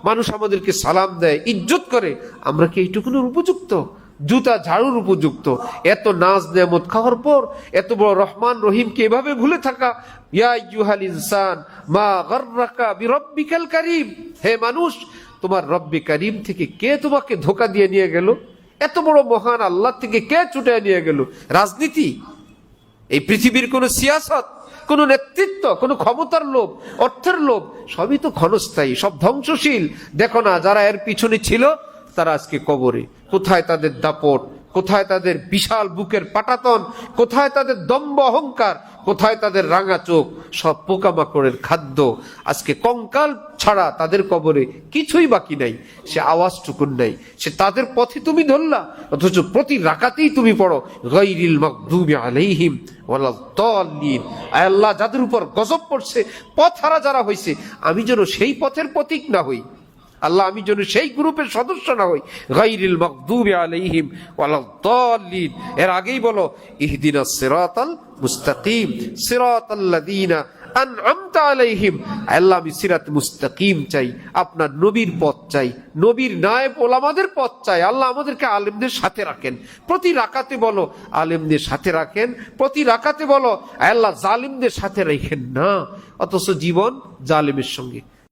মানুষ আমাদেরকে সালাম দেয়, ইজ্জত করে, আমরা কি এইটুকুনের উপযুক্ত? জুতা ঝাড়ুর উপযুক্ত? এত নাজ নেয়ামত খাওয়ার পর এত বড় রহমান রহিমকে এভাবে ভুলে থাকা। ইয়া আইয়ুহাল ইনসান মা গাররাকা বিরব্বিকাল কারীম, হে মানুষ, তোমার রব্বে কারীম থেকে কে তোমাকে ধোঁকা দিয়ে নিয়ে গেল? এত বড় মহান আল্লাহ থেকে কে ছুটে নিয়ে গেল? রাজনীতি, এই পৃথিবীর কোন সিয়াসত, কোন নেতৃত্ব, কোন ক্ষমতার লোভ, অর্থের লোভ, সবই তো ক্ষণস্থায়ী, সব ধ্বংসশীল। দেখো না, যারা এর পিছনে ছিল তারা আজকে কবরে। কোথায় তাদের দাপট, কোথায় তাদের বিশাল বুকের পাটাতন, কোথায় তাদের দম্ভ অহংকার, কোথায় তাদের রাঙা চোখ? সব পোকামাকড়ের খাদ্য। আজকে কঙ্কাল ছাড়া তাদের কবরে কিছুই বাকি নাই, সে আওয়াজটুকুন নাই। সে তাদের পথে তুমি ধরলা, অথচ প্রতি রাকাতেই তুমি পড়ো গায়রিল মাগদুবি আলাইহিম ওয়ালাদ-দাল্লিন। আয় আল্লাহ, যাদের উপর গজব পড়ছে, পথহারা যারা হয়েছে, আমি যেন সেই পথের প্রতীক না হই। আল্লাহ, আমি যেন সেই গ্রুপের সদস্য না হই। গায়রিল মাগদুবি আলাইহিম ওয়ালাদ-দাল্লিন। এর আগেই বলো ইহদিনাস সিরাতাল মুস্তাকিম সিরাতাল্লাযীনা আনআমতা আলাইহিম। আল্লাহ, আমি সিরাত মুস্তাকিম চাই, আপনার নবীর পথ চাই, নবীর নায়েব ওলামাদের পথ চাই। আল্লাহ, আমাদেরকে আলেমদের সাথে রাখেন। প্রতি রাকাতে বলো আলেমদের সাথে রাখেন, প্রতি রাকাতে বলো আল্লাহ জালিমদের সাথে রাখেন না, অথচ জীবন জালিমের সঙ্গে।